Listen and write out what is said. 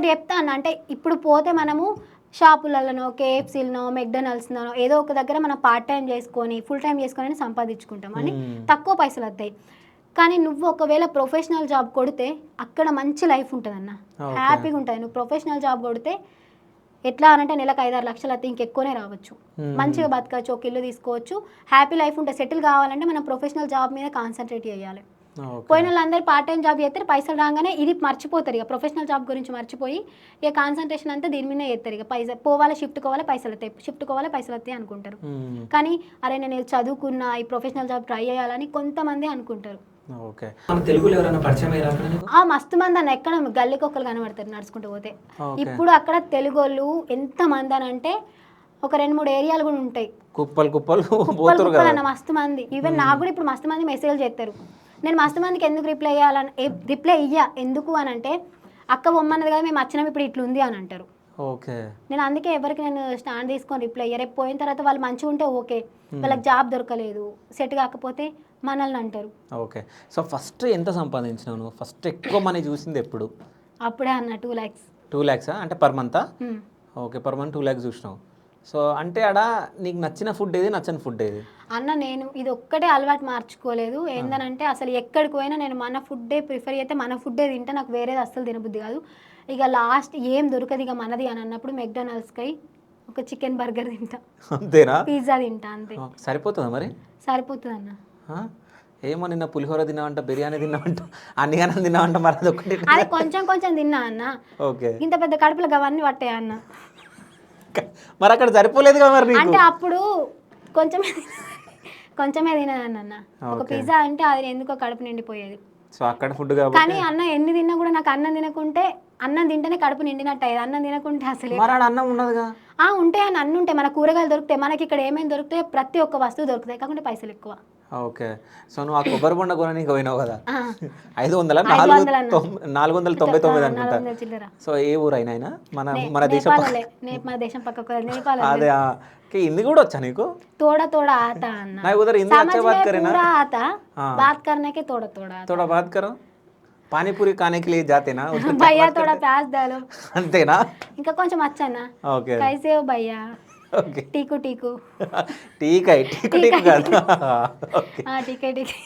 ఒకటి చెప్తా అన్న, అంటే ఇప్పుడు పోతే మనము షాపులలోనో, కేఎఫ్సీలనో, మెక్డొనాల్డ్స్‌లోనో ఏదో ఒక దగ్గర మనం పార్ట్ టైం చేసుకొని, ఫుల్ టైం చేసుకొని సంపాదించుకుంటాం అని తక్కువ పైసలు వస్తాయి. కానీ నువ్వు ఒకవేళ ప్రొఫెషనల్ జాబ్ కొడితే అక్కడ మంచి లైఫ్ ఉంటుందన్న, హ్యాపీగా ఉంటుంది. నువ్వు ప్రొఫెషనల్ జాబ్ కొడితే ఎట్లా అనంటే నెలకు 5-6 లక్షలు అయితే ఇంకెక్కువనే రావచ్చు, మంచిగా బతకచ్చు, ఒక ఇల్లు తీసుకోవచ్చు, హ్యాపీ లైఫ్ ఉంటుంది. సెటిల్ కావాలంటే మనం ప్రొఫెషనల్ జాబ్ మీద కాన్సన్ట్రేట్ చేయాలి. పోయిన వాళ్ళందరూ పార్ట్ టైం జాబ్ చేస్తారు, పైసలు రాగానే ఇది మర్చిపోతారు, ఇక ప్రొఫెషనల్ జాబ్ గురించి మర్చిపోయి ఇక కాన్సన్ట్రేషన్ అంతా దీని మీదే చేస్తారు. ఇక పోవాలి, షిఫ్ట్ కోవాలి, పైసలు వస్తాయి, షిఫ్ట్ కోవాలి, పైసలు వస్తాయి అనుకుంటారు. కానీ అరే నేను చదువుకున్నా, ఈ ప్రొఫెషనల్ జాబ్ ట్రై చేయాలని కొంతమంది అనుకుంటారు. మస్తు మంది అన్న, ఎక్కడ గల్లీకి ఒక్కరు కనబడతారు నడుచుకుంటూ పోతే. ఇప్పుడు అక్కడ తెలుగు వాళ్ళు ఎంత మంది అని అంటే ఒక 2-3 ఏరియాలు కూడా ఉంటాయి, కుప్పలు అన్న మస్తు మంది. ఈవెన్ నాకు కూడా ఇప్పుడు మస్తు మంది మెసేజ్ చేస్తారు. నేను మస్తు మందికి ఎందుకు రిప్లై ఇయ్యా, ఎందుకు అని అంటే అక్క బొమ్మన్నది కదా, మేము వచ్చినాం ఇప్పుడు ఇట్లుంది అని అంటారు. నేను అందుకే ఎవరికి నేను స్టాండ్ తీసుకొని రిప్లై అయ్యా. రేపు పోయిన తర్వాత వాళ్ళు మంచిగా ఉంటే ఓకే, వాళ్ళకి జాబ్ దొరకలేదు, సెట్ కాకపోతే మనల్ని అంటారు. ఓకే. సో ఫస్ట్ ఎంత సంపాదించినావు? ఫస్ట్ ఎక్కువ మనీ చూసింది ఎప్పుడు? అప్పుడే అన్న 2 lakhs. 2 lakhs అంటే పర్ మంతా? ఓకే, పర్ మంత్ 2 lakhs చూసినావు. సో అంటే ఆడ నీకు నచ్చిన ఫుడ్ ఏది, నచ్చని ఫుడ్ ఏది? అన్న నేను ఇది ఒక్కటే అలవాటు మార్చుకోలేదు. ఏందనంటే అసలు ఎక్కడికి పోయినా నేను మన ఫుడ్డే ప్రిఫర్ చేస్తే మన ఫుడ్డే తింటే నాకు వేరేది అస్సలు తినబుద్ధి కాదు. ఇక లాస్ట్ ఏం దొరకదు ఇక మనది అని అన్నప్పుడు మెక్డొనాల్డ్స్కి ఒక చికెన్ బర్గర్ తింటా, అంతేనా? పిజ్జా తింటా, అంతే. సరిపోతుందా మరి? సరిపోతుంది అన్న. ఏమో నిన్న పులిహోర తిన్నావంట, బిర్యానీ తిన్నావంట, అన్నిగానం తిన్నావంట, మరి అదొకటి అది కొంచెం కొంచెం తిన్నా అన్న. ఓకే. ఇంత పెద్ద కడుపులో అవన్నీ పట్టాయి అన్న. మరి అక్కడ సరిపోలేదు కదా మరి? అంటే అప్పుడు కొంచెమే తినదాన్ని అన్న. ఒక పిజ్జా అంటే అది ఎందుకో కడుపు నిండిపోయేది. సో అక్కడ ఫుడ్ కానీ అన్న ఎన్ని తిన్నా కూడా నాకు అన్నం తినకుంటే, అన్నం తింటేనే కడుపు నిండినట్టు అయ్యేది, అన్నం తినకుంటే అసలు. అన్నం ఉండదుగా? ఉంటాయి అన్న, అన్నీ ఉంటాయి. మన కూరగాయలు దొరుకుతాయి, మనకి ఇక్కడ ఏమేమి దొరుకుతాయి, ప్రతి ఒక్క వస్తువు దొరుకుతాయి, కాకుంటే పైసలు ఎక్కువ. ఓకే. సో నువ్వు ఆ కొబ్బరి బొండ కొనడానికి పోయినావు కదా, 499 అనుకుంటా. సో ఏ ఊరు అయినా మన దేశం పక్కకు అదే హిందీ కూడా వచ్చా నీకు? తోడా తోడా ఆత అన్న, నాకు ఉधर हिंदी अच्छा बात करे ना, आता बात करने के थोड़ा थोड़ा बात करो. పానీపూరి खाने के लिए जाते ना भैया थोड़ा प्याज डालो, అంతేనా? ఇంకా కొంచెం వచ్చానా? ఓకే. कैसे हो भैया? ఓకే. టీకు టీకు టీకా టీకు టీకు కాదు. టీకే టీకే.